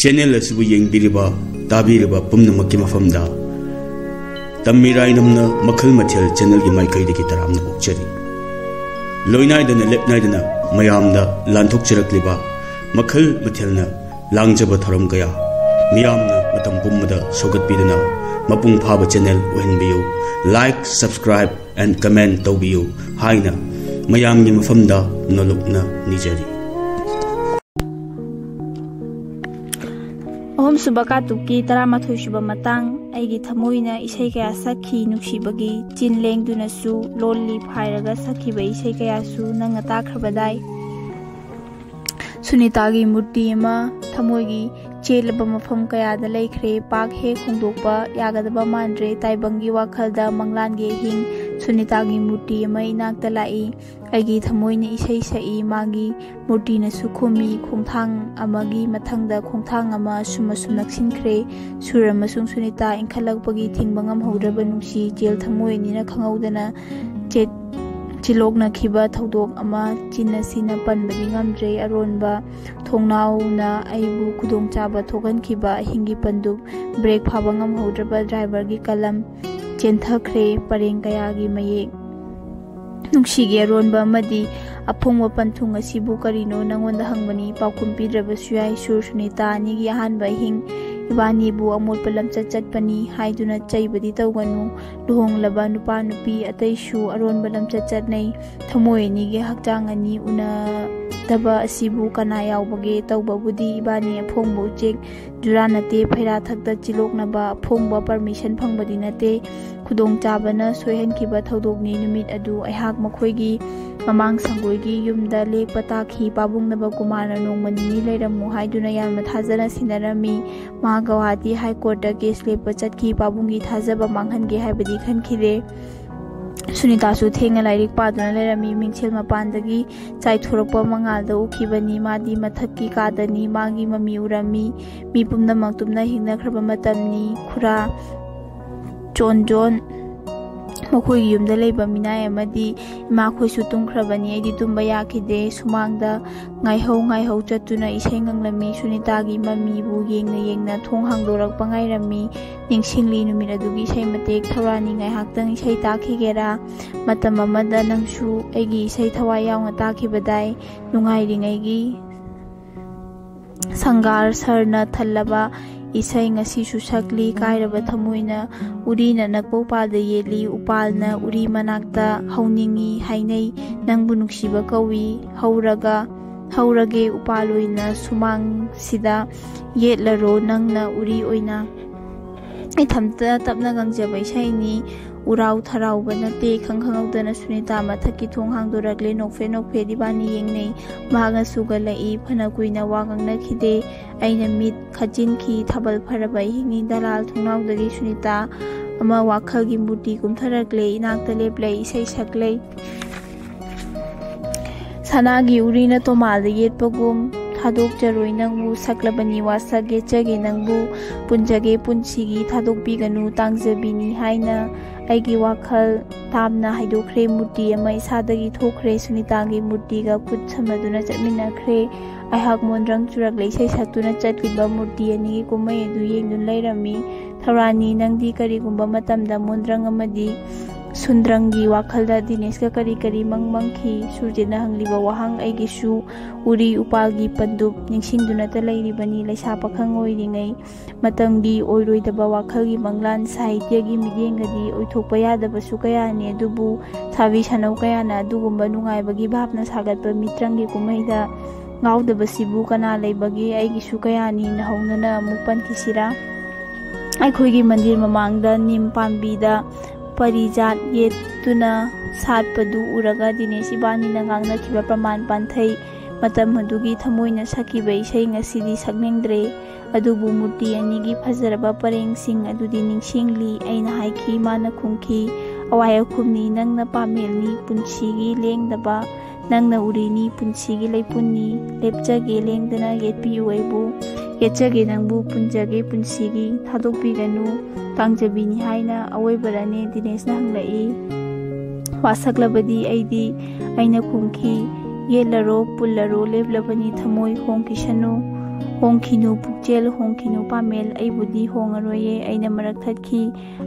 channel असिबु येंगबिरिबा ताबिरिबा पुम्नमक्की मफमदा तम्मीराइनमना मखल मथेल channel की माइकैदगी तरामना ओक्चरी लोइनाइदना लेपनाइदना मयामदा लांथोकचरकलिबा मखल मथेलना लांगजबा थरम गया मियामना मतम पुम्मदा सोगतबिदना मपुंग फाबा चैनल ओहनबियु लाइक सब्सक्राइब एंड कमेंट तौबियु हाइना मयामगी मफमदा नोलुकना निजरी अहम सुबका तुकी तरामाथोई सुब मतंग आइगी थमोइना इसै कया सखी नुक्सिबगी चिन लेंगदुनसु लोली फाइरगा सखिबा इसै कयासु नंगा ताखरबदाई सुनीतागी मूर्ति अमा थमोइगी चेलबा मफम कयादा लेख्रे पाक हे खुंदोकपा यागदबा मानरे ताइबंगी वाखलदा मंगलानगे हिंग सुनीतागी मूर्ति अमा इनाकता लाई आइगी थमोइना इसै सई मागी मूर्ति न सुखुमी खोंथांग अमागी मथंगदा खोंथांग अमा सुमसु नक्सिनख्रे सुरमसुंग सुनीता इंखलकपगी थिंगबंगम हौद्रबा नुंसी जेल थमोइनिना खंगौदना चिलोगनखिबा थौदोक अमा चिन्नसिना पनबदि ngamdre अरोनबा थोंनाउना आइबु खुदोंचाबा थोगनखिबा हिंगी पंदुब ब्रेक फाबा ngamहौद्रबा ड्राइवर गी कलम चेंथख्रे परेंग कयागी मयेक नुंसीगे अरोनबा मदि अफोंगवा पंथुंग असिबु करिनो नंगोंदा हंगबनी पाउखुम पिद्रबसु याय सुर सुनीता अनिगी अहानबा हिंग इबानीबु अमोलपा लमचत चटपनी हाइदुना चैबदि तौगनु लुहोंगलबा नुपा नुपी अतैसु अरोनबा लमचत चटनै थमोयनिगे हक्चांग अनि उना दबा असिबु कना यावबगे तौबबुदि इबानी अफोंगबु चेक जुरा नते फैरा थक्ता चिलोकनबा अफोंगबा परमिशन फंगबदि नते खुदोंग चाबना सोयहनखिबा थौदोकनि नुमित अदु अहाक मखोयगी ममांग संगोयगी युमदा लेकपा ताखि पाबुंगनबा कुमारना नोंगमनिनि लेरमु हाइदुना यामना थाजना सिनरमी मा गुवाहाटी हाई कोर्ट केस लेपा चटखि पाबुंगी थाजबा मांगहनगे हाइबदि खनखिरे सुनीतासु थेंगा लाइरिक पादुना लेरमी मिंगसेल मपानदगी चाइथोरकपा मंगालदा उखिबनी मादी मथक्की कादनी मागी ममी उरमी मी पुमनमक तुमना हिंगनख्रबा मतमनी खुरा चोनजोन मखोई युमदा लेबा मिनाय अमदी इमा खोइसु तुमख्रबनी आइदि तुमबा याखिदे सुमांगदा ngaihau chatuna isai nganglami sunitaगी ममीबु येंगना येंगना थोंग हांगदोरकपा ngairami ningsingli numit adugi isai matek thawrani ngaihaktang isai takhigera matam amada nangsu aigi isai thawai yaungna takhibadai nungairingaigi sangar sarna thallaba isai ngasi susakli kairaba thamoina urina nakpopalda yeli upalna uri manakta hauningi hainai nangbu nuksiba kawi haurage upaloina sumang sida yetlaro nangna uri oina ithamta tapna gangjaba isaini urau tharau banate khangkhangdana sunita mathaki thong hangdorakle nokfe dibani yengnei maga sugalai phana kuina wagangna khide aina mit khajin khi thabal pharabai hingi dalal thongnawdagi sunita ama wakhalgi muti kumtharakle inakta leplei isai saklei sanagi urina tomalda yetpagum थादोक जरोई नंगबु सक्लबनी वासगे चगे नंगबु पुंजगे पुंसीगी थादोक बिगनु तांगजबिनी हाइना आइगी वाखल तामना हाइदोख्रे मूर्ति अमा इसादगी थोख्रे सुनीतागी मूर्तिगा खुद समदुना चटमिनाख्रे आहाक मोनरंग चुरक लेसै सतुना चटलिबा मूर्ति अनिगी कुमै अदु येंगदुन लैरमी थौरानी नंगदी करिगुंबा मतमदा मोनरंग अमदी सुंद्रंगी वाखलदा दिनेश का करी मंगमंखी सुरजेना हंगलिबा वाहंग आइगिसु उरी उपालगी पंदुप निंगसिंगदुना त लैरिबनी लैसा पाखंग ओइरिङै मतंगी ओइरोइदबा वाखलगी मंगलान साहित्यगी मिदेंगदी ओइथोकपा यादबसु कयानि अदुबु साबि सनौ कयाना अदुगुंबा नुंगाइबगी भावना सागतपा मित्रंगी कुमैदा गाउदबसिबु कना लैबगी आइगिसु कयानि नहौनना मुपनखिसिरा आइखोइगी मंदिर ममांगदा निम पांबीदा परिजात येतुना सातपदु उरगा दिनेश इबानी नगांगनखिबा प्रमाण पांथै मतम मदुगी थमोइना सखिबा इसै ngasiदी सकनिंद्रे अदुबु मूर्ति अनिगी फजरबा परेंगसिंग अदुदी निंगसिंगली ऐना हाइखि माना खुंखि अवाय खुमनी नंगना पामेलनी पुंसीगी लेंगदबा नंगना उरिनी पुंसीगी लैपुन्नी लेपचगे लेंगदना येतपियु अइबु येचगे नंगबु पुंजगे पुंसीगी थादोकबिगनु तांगजबिनी हाइना अवैबराने दिनेशना हंगलई वासकलबदी ऐदी ऐना खुंखि येलरो पुल्लरो लेबलबनी थमोय होंकिसनु ꯍꯣꯡꯈꯤꯅꯨ ꯄꯨꯛꯆꯦꯜ ꯍꯣꯡꯈꯤꯅꯨ ꯄꯥꯃꯦꯜ ꯑꯩꯕꯨꯗꯤ ꯍꯣꯡꯉꯔꯣꯏꯌꯦ ꯑꯩꯅ ꯃꯔꯛ ꯊꯠꯈꯤ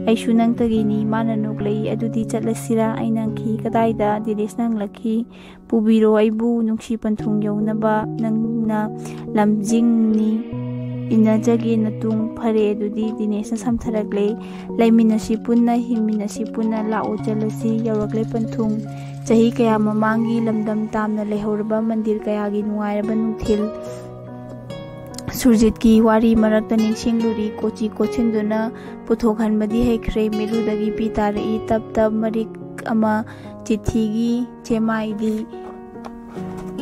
ꯑꯩꯁꯨ ꯅꯪꯇꯒꯤꯅꯤ ꯃꯥꯅ ꯅꯣꯛꯂꯛꯏ ꯑꯗꯨꯗꯤ ꯆꯠꯂꯁꯤꯔꯥ ꯑꯩꯅ ꯍꯪꯈꯤ ꯀꯗꯥꯏꯗ ꯗꯤꯅꯦꯁꯅ ꯍꯪꯂꯛꯈꯤ ꯄꯨꯕꯤꯔꯣ ꯑꯩꯕꯨ ꯅꯨꯡꯁꯤ ꯄꯟꯊꯨꯡ ꯌꯧꯅꯕ ꯅꯪꯅ ꯂꯝꯖꯤꯡꯅꯤ इन्नजगे नतुंग फरे अदुदी दिनेशना समथरकले लेमिनसी पुन्ना हिंमिनसी पुन्ना लाओ चलसी यौरकले पंथुंग चही कया ममांगी लमदम तामना लेहौरबा मंदिर कयागी नुंगायरबा नुंथिल सुरजित की वारी मरक्ता निंगसिंगलुरी कोची कोचिंदुना पुथोखनबदी हेख्रे मिरुदगी पितारई तब तब मरिक अमा चिठीगी चेमाइदी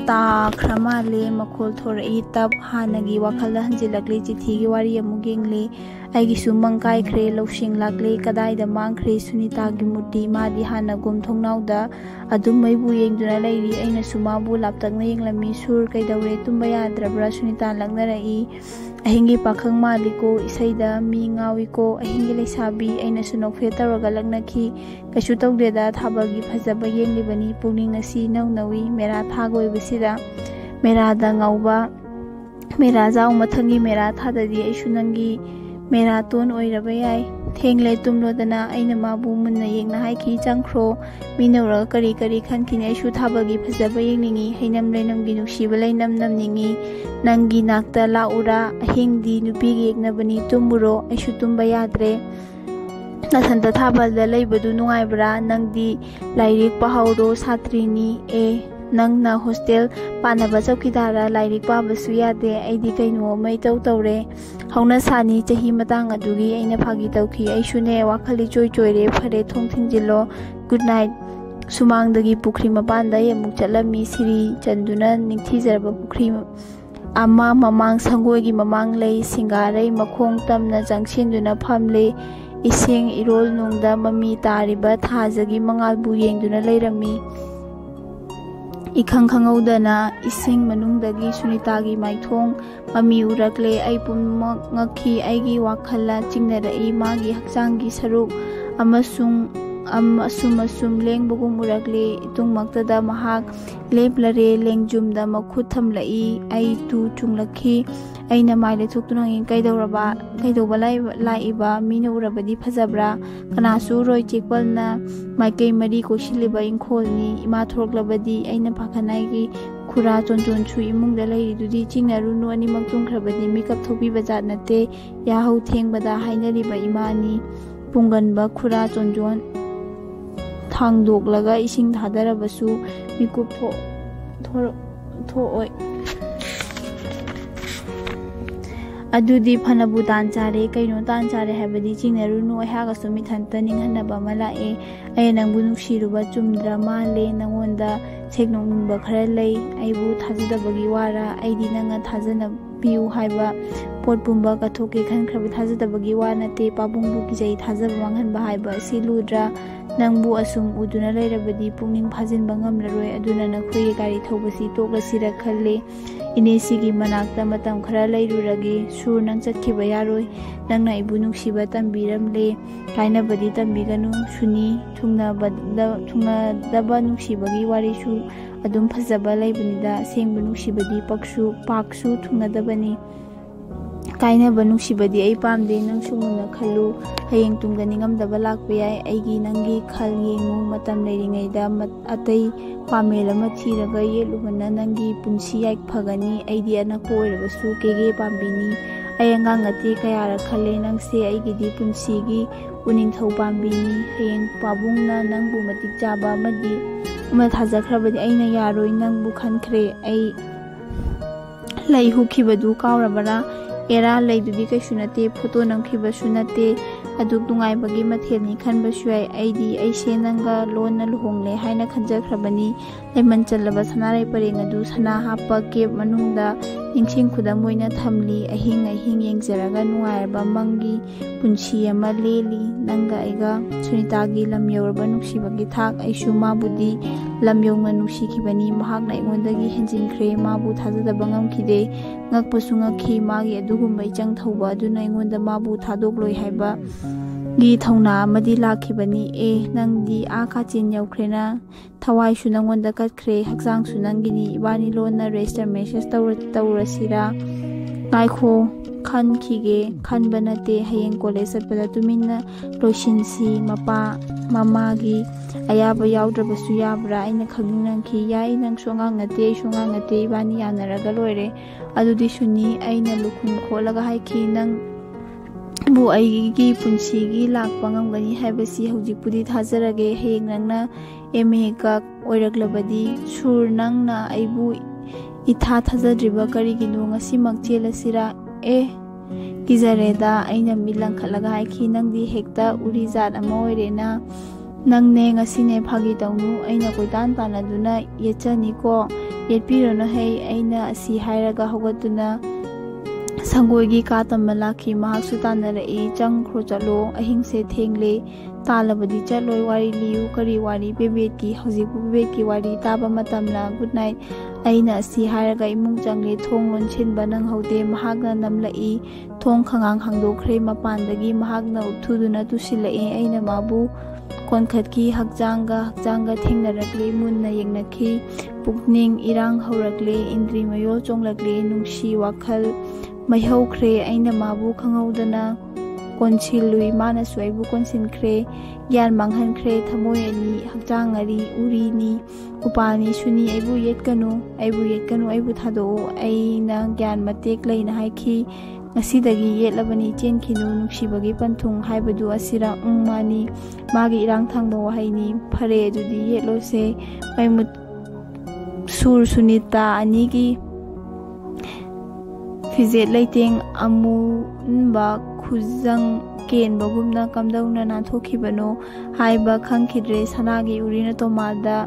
ताख्रमाले मखोल थोरई तब हानगी वाखल हंजिलकले चिठीगी वारी अमुक येंगले आइगिसु मंकाइख्रे लौसिंग लाकले कदाइदा मांख्रे सुनीतागी मुर्ति मादी हाना गुम थोंनाउदा अदुम मैबु येंगदुना लैरी अइना सुमाबु लापतकना येंगलमी सुर कैदौरे तुंबा याद्रब्रा सुनीता लग्नरई अहिंगी पाखंग मालिको इसैदा मी ngawiको अहिंगी लेसाबी अइना सुनोफे तौरगा लग्नखी कछु तौदेदा थाबगी फजबा येंगलिबनी पुनिंग नसी नौनवी मेरा थागोइबसिदा मेरादा ngauba मेरा जाउ मथंगी मेरा थाददी अइसु नंगी मेरा तोन ओइरबा याय थेंगले तुमलोदना अइना माबु मुन्ना येंगना हाइखी चंख्रो मिनौरा करी करी खनखिने अइसु थाबगी फजबा येंगनिंगी हैनम लेनमगी नुक्सिबा लैनम नमनिंगी नंगी नाक्ता लाउरा अहिंगदी नुपीगी येंगनबनी तुमुरो अइसु तुंबा याद्रे नथंता थाबलदा लैबदु नुंगाइब्रा नंगदी लाइरिक पाहौरो सात्रिनी ए नंगना हॉस्टेल पानबा चौकीदारा लाइरिक पाबसु यादे अइदी कैनो मैतौ तौरे हौना सानी चही मतंग अदुगी अइना फागी तौखी अइसुने वाखली चोय चोयरे फरे थोंग थिंजिलो गुड नाइट सुमांगदगी पुखरी मपानदा यमुक चलमी सिरी चंदुना निंगथिजरबा पुखरी अमा ममांग संगोयगी ममांग लई सिंगारई मखोंग तमना जंगसिनदुना फमले इसिंग इरोल नुंगदा ममी तारिबा थाजगी मंगालबु येंगदुना लैरमी इखंग खंगौदना इसिंग मनुंगदगी सुनीतागी माइथोंग ममी उरकले आई पुमक ngakhi aigi wakhalla chingnarei magi hakchanggi saruk asum lengbugum urakle itungmaktada mahak leplare lengjumda makhut thamlai ai tu chunglakhi aina maile thoktuna ngin kaidoba laiba mina urabadi phajabra kanasu roi chekpalna maikai mari koshiliba ingkholni ima thoroklabadi aina phakhanai खुरा चोंचोन छु इमुंगदा लैरिदुदी चिंगनारुनु अनिमक तुंख्रबदी makeup थोपी बजात नते याहौ थेंगबदा हाइनरिबा इमानी पुंगनबा खुरा चोंचोन थांगदोकलगा इसिंग थादरबसु मिकुप थोओय अदुदी फनबु तान चारे canoe तान चारे हैबदी चिंगनारुनु अहागसु मिथंता निंगहनबा मलाए अय नंगबु नुक्सिरुबा चुमद्रा माले नंगोंदा सेगनोंगबा खरा लई आइबु थाजदबगी वारा आइदी नंगा थाजना पिउ हाइबा पोटपुंबा कथोके खनख्रबि थाजदबगी वा नते पाबुंबु किजै थाजब मांगहनबा हाइबा सिलुद्रा नंगबु assume उदुना लैरबदी पुंगनिंग फाजिनबा ngamlaroi aduna nakhoi gari thobasi toklasira khalle इनेसिगी मनाक्ता मतम खरा लैरुरगे सुर नंग चटखिबा यारोय नंगना इबु नुक्सिबा तंबिरमले काइनबदी तंबिगनु सुनी थुंगनादबा नुक्सिबगी वारिसु अदुम फजबा लैबनिदा सेंगबु नुक्सिबदी पाकसु थुंगनादबनी काइनबा नुक्सिबदी आई पामदे नंगसु मुन्ना खल्लु हयेंग तुंगदा निंगमदबा लाकपा याय आइगी नंगी खल येंगु मतम लैरिङैदा अतै पामेल अमा थीरगा येलुबना नंगी पुंसी याइक फगनी आइदी अनकपा ओइरबसु केगे पाम्बिनी आई अंगांग अते कयारा खले नंगसे आइगिदी पुंसीगी उनिंगथौ पाम्बिनी हयेंग पाबुंगना नंगबु मतिक चाबा अमदी अमा थाजख्रबदी आइना यारोय नंगबु खनख्रे आई लै हुखिबदु कावरबरा एरा लैदुदी कैसु नते फोटो नमखिबसु नते अदुक दुंगाइबगी मथेलनी खनबसु याय आइदी ऐसे नंगा लोन लुहोंगले हाइना खनजख्रबनी लेमन चलबा सनारै परेंग अदु सना हापा केब मनुंगदा निंगसिंग खुदम ओइना थमली अहिंग येंगजरगा नुंगाइबा मंगी पुंसी अमा लेली नंगा आइगा सुनीतागी लम यौरबा नुक्सिबगी थाक ऐसु माबुदी लम यौंगा नुक्सिखिबनी महाकना इगोंदगी हेंजिनख्रे माबु थाजदबा ngamkhide ngakpasu ngakhi magi adugumbा इचंग थौबा अदुना इगोंदा माबु थादोकलोय हाइबा गी थौना अमदी लाखिबनी ए नंगदी आखा चिन यौख्रेना थवाइसु नंगोंदा कटख्रे हक्सांगसु नंगिनी इबानी लोना रेजिस्टर मेसेज तौरसिरा ꯉꯥꯏꯈꯣ ꯈꯟꯈꯤꯒꯦ ꯈꯟꯕ ꯅꯠꯇꯦ ꯍꯌꯦꯡ ꯀꯣꯂꯦꯖ ꯆꯠꯄꯗ ꯇꯨꯃꯤꯟꯅ ꯂꯣꯏꯁꯤꯟꯁꯤ ꯃꯃꯥꯒꯤ ꯑꯌꯥꯕ ꯌꯥꯎꯗ꯭ꯔꯕꯁꯨ ꯌꯥꯕ꯭ꯔꯥ ꯑꯩꯅ ꯈꯪꯅꯤꯡꯈꯤ ꯌꯥꯏ ꯅꯪꯁꯨ ꯑꯉꯥꯡ ꯅꯠꯇꯦ ꯑꯩꯁꯨ ꯑꯉꯥꯡ ꯅꯠꯇꯦ ꯏꯕꯥꯅꯤ ꯌꯥꯅꯔꯒ ꯂꯣꯏꯔꯦ ꯑꯗꯨꯗꯤ ꯁꯨꯅꯤ ꯑꯩꯅ ꯂꯨꯈꯨꯝ ꯈꯣꯠꯂꯒ ꯍꯥꯏꯈꯤ ꯅꯪꯕꯨ ꯑꯩꯒꯤ ꯄꯨꯟꯁꯤꯒꯤ ꯂꯥꯛꯄ ꯉꯝꯒꯅꯤ ꯍꯥꯏꯕꯁꯤ ꯍꯧꯖꯤꯛꯄꯨꯗꯤ ꯊꯥꯖꯔꯒꯦ ꯍꯌꯦꯡ ꯅꯪꯅ MA ꯑꯣꯏꯔꯛꯂꯕꯗꯤ ꯁꯨꯔ ꯅꯪꯅ ꯑꯩꯕు ꯏꯊꯥ ꯊꯥꯖꯗ꯭ꯔꯤꯕ ꯀꯔꯤꯒꯤꯅꯣ ꯉꯁꯤꯃꯛ ꯆꯦꯜꯂꯁꯤꯔꯥ ꯀꯤꯖꯔꯦꯗ ꯑꯩꯅ ꯃꯤꯠ ꯂꯪꯈꯠꯂꯒ ꯍꯥꯏꯈꯤ ꯅꯪꯗꯤ ꯍꯦꯛꯇ ꯎꯔꯤꯖꯥꯠ ꯑꯃ ꯑꯣꯏꯔꯦꯅ ꯅꯪꯅꯦ ꯉꯁꯤꯅꯦ ꯐꯥꯒꯤ ꯇꯧꯅꯨ ꯑꯩꯅ ꯀꯣꯏꯇꯥꯟ ꯇꯥꯟꯅꯗꯨꯅ ꯌꯦꯠꯆꯅꯤꯀꯣ ꯌꯦꯠꯄꯤꯔꯣꯅ ꯍꯩ ꯑꯩꯅ ꯑꯁꯤ ꯍꯥꯏꯔꯒ ꯍꯧꯒꯠꯇꯨꯅ ꯁꯪꯒꯣꯏꯒꯤ ꯀꯥ ꯇꯝꯕ ꯂꯥꯛꯈꯤ ꯃꯍꯥꯛꯁꯨ ꯇꯥꯟꯅꯔꯛꯏ ꯆꯪꯈ꯭ꯔꯣ ꯆꯠꯂꯣ ꯑꯍꯤꯡꯁꯦ ꯊꯦꯡꯂꯦ ꯇꯥꯜꯂꯕꯗꯤ ꯆꯠꯂꯣꯏ ꯋꯥꯔꯤ ꯂꯤꯌꯨ ꯀꯔꯤ ꯋꯥꯔꯤ ꯕꯦꯕꯦꯠꯀꯤ ꯍꯧꯖꯤꯛꯄꯨ ꯕꯦꯕꯦꯠꯀꯤ ꯋꯥꯔꯤ ꯇꯥꯕ ꯃꯇꯝꯂ ꯒꯨꯗ ꯅꯥꯏꯠ ꯑꯩꯅ ꯑꯁꯤ ꯍꯥꯏꯔꯒ ꯏꯃꯨꯡ ꯆꯪꯂꯦ ꯊꯣꯡ ꯂꯣꯟꯁꯤꯟꯕ ꯅꯪꯍꯧꯗꯦ ꯃꯍꯥꯛꯅ ꯅꯝꯂꯛꯏ ꯊꯣꯡ ꯈꯪꯉꯥꯡ ꯍꯥꯡꯗꯣꯛꯈ꯭ꯔꯦ ꯃꯄꯥꯟꯗꯒꯤ ꯃꯍꯥꯛꯅ ꯎꯞꯊꯨꯗꯨꯅ ꯇꯨꯁꯤꯜꯂꯛꯏ ꯑꯩꯅ ꯃꯥꯕꯨ ꯀꯣꯟꯈꯠꯈꯤ ꯍꯛꯆꯥꯡꯒ ꯊꯦꯡꯅꯔꯛꯂꯦ ꯃꯨꯟꯅ ꯌꯦꯡꯅꯈꯤ ꯄꯨꯛꯅꯤꯡ ꯏꯔꯥꯡ ꯍꯧꯔꯛꯂꯦ ꯏꯟꯗ꯭ꯔꯤ ꯃꯌꯣꯜ ꯆꯣꯡꯂꯛꯂꯦ ꯅꯨꯡꯁꯤ ꯋꯥꯈꯜ ꯃꯩꯍꯧꯈ꯭ꯔꯦ ꯑꯩꯅ ꯃꯥꯕꯨ ꯈꯪꯍꯧꯗꯅ ꯀꯣꯟꯁꯤꯜꯂꯨꯏ ꯃꯥꯅꯁꯨ ꯑꯩꯕꯨ ꯀꯣꯟꯁꯤꯟꯈ꯭ꯔꯦ ꯒ꯭ꯌꯥꯟ ꯃꯥꯡꯍꯟꯈ꯭ꯔꯦ ꯊꯃꯣꯏ ꯑꯅꯤ ꯍꯛꯆꯥꯡ ꯎꯔꯤꯅꯤ ꯎꯄꯥꯜꯅꯤ ꯁꯨꯅꯤ ꯑꯩꯕꯨ ꯌꯦꯠꯀꯅꯨ ꯑꯩꯕꯨ ꯊꯥꯗꯣꯛꯎ ꯑꯩꯅ ꯒ꯭ꯌꯥꯟ ꯃꯇꯦꯛ ꯂꯩꯅ ꯍꯥꯏꯈꯤ ꯉꯁꯤꯗꯒꯤ ꯌꯦꯠꯂꯕꯅꯤ ꯆꯦꯟꯈꯤꯅꯨ ꯅꯨꯡꯁꯤꯕꯒꯤ ꯄꯟꯊꯨꯡ ꯍꯥꯏꯕꯗꯨ ꯑꯁꯤꯔ ꯃꯥꯅꯤ ꯃꯥꯒꯤ ꯏꯔꯥꯡ ꯊꯥꯡꯕ ꯋꯥꯍꯩꯅꯤ ꯐꯔꯦ ꯑꯗꯨꯗꯤ ꯌꯦꯠꯂꯣꯁꯦ ꯃꯩꯃꯨꯠ ꯁꯨꯔ ꯁꯨꯅꯤꯇꯥ ꯑꯅꯤꯒꯤ ꯐꯤꯖꯦꯠ ꯂꯩꯇꯦꯡ ꯑꯃꯨꯟꯕ ꯈꯨꯖꯪ ꯀꯦꯟꯕꯒꯨꯝꯅ ꯀꯝꯗꯧꯅ ꯅꯥꯟꯊꯣꯛꯈꯤꯕꯅꯣ ꯍꯥꯏꯕ ꯈꯪꯈꯤꯗ꯭ꯔꯦ ꯁꯅꯥꯒꯤ ꯎꯔꯤꯅ ꯇꯣꯃꯥꯗ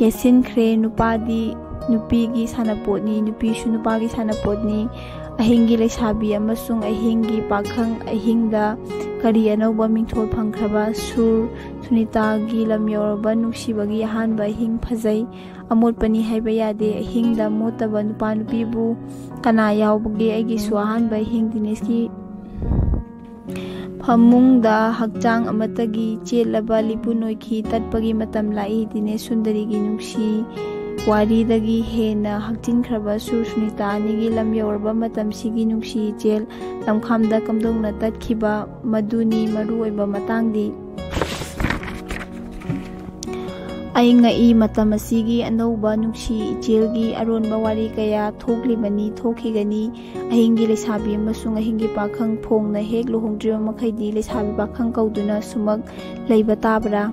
ꯌꯦꯠꯁꯤꯟꯈ꯭ꯔꯦ ꯅꯨꯄꯥꯗꯤ ꯅꯨꯄꯤꯒꯤ ꯁꯥꯟꯅꯄꯣꯠꯅꯤ ꯅꯨꯄꯤꯁꯨ ꯅꯨꯄꯥꯒꯤ ꯁꯥꯟꯅꯄꯣꯠꯅꯤ ꯑꯍꯤꯡꯒꯤ ꯂꯩꯁꯥꯕꯤ ꯑꯃꯁꯨꯡ ꯑꯍꯤꯡꯒꯤ ꯄꯥꯈꯪ ꯑꯍꯤꯡꯗ ꯀꯔꯤ ꯑꯅꯧꯕ ꯃꯤꯡꯊꯣꯜ ꯐꯪꯈ꯭ꯔꯕ ꯁꯨꯔ ꯁꯨꯅꯤꯇꯥꯒꯤ ꯂꯝ ꯌꯧꯔꯕ ꯅꯨꯡꯁꯤꯕꯒꯤ ꯑꯍꯥꯟꯕ ꯑꯍꯤꯡ ꯐꯖꯩ ꯑꯃꯣꯠꯄꯅꯤ ꯍꯥꯏꯕ ꯌꯥꯗꯦ ꯑꯍꯤꯡꯗ ꯃꯣꯠꯇꯕ ꯅꯨꯄꯥ ꯅꯨꯄꯤꯕꯨ ꯀꯅꯥ ꯌꯥꯎꯕꯒꯦ ꯑꯩꯒꯤꯁꯨ ꯑꯍꯥꯟꯕ ꯑꯍꯤꯡ ꯗꯤꯅꯦꯁꯀꯤ ꯐꯃꯨꯡꯗ ꯍꯛꯆꯥꯡ ꯑꯃꯠꯇꯒꯤ ꯆꯦꯠꯂꯕ ꯂꯤꯄꯨꯟ ꯑꯣꯏꯈꯤ ꯇꯠꯄꯒꯤ ꯃꯇꯝ ꯂꯥꯛꯏ ꯗꯤꯅꯦꯁ ꯁꯨꯟꯗꯔꯤꯒꯤ ꯅꯨꯡꯁꯤ ꯋꯥꯔꯤꯗꯒꯤ ꯍꯦꯟꯅ ꯍꯛꯆꯤꯟꯈ꯭ꯔꯕ ꯁꯨꯔ ꯁꯨꯅꯤꯇꯥ ꯑꯅꯤꯒꯤ ꯂꯝ ꯌꯧꯔꯕ ꯃꯇꯝꯁꯤꯒꯤ ꯅꯨꯡꯁꯤ ꯏꯆꯦꯜ ꯂꯝꯈꯥꯝꯗ ꯀꯝꯗꯧꯅ ꯇꯠꯈꯤꯕ ꯃꯗꯨꯅꯤ ꯃꯔꯨ ꯑꯣꯏꯕ ꯃꯇꯥꯡꯗꯤ ꯑꯩ ꯉꯛꯏ ꯃꯇꯝ ꯑꯁꯤꯒꯤ ꯑꯅꯧꯕ ꯅꯨꯡꯁꯤ ꯏꯆꯦꯜꯒꯤ ꯑꯔꯣꯟꯕ ꯋꯥꯔꯤ ꯀꯌꯥ ꯊꯣꯛꯈꯤꯒꯅꯤ ꯑꯍꯤꯡꯒꯤ ꯂꯩꯁꯥꯕꯤ ꯑꯃꯁꯨꯡ ꯑꯍꯤꯡꯒꯤ ꯄꯥꯈꯪ ꯐꯣꯡꯅ ꯍꯦꯛ ꯂꯨꯍꯣꯡꯗ꯭ꯔꯤꯕ ꯃꯈꯩꯗꯤ ꯂꯩꯁꯥꯕꯤ ꯄꯥꯈꯪ ꯀꯧꯗꯨꯅ ꯁꯨꯃꯛ ꯂꯩꯕ ꯇꯥꯕ꯭ꯔꯥ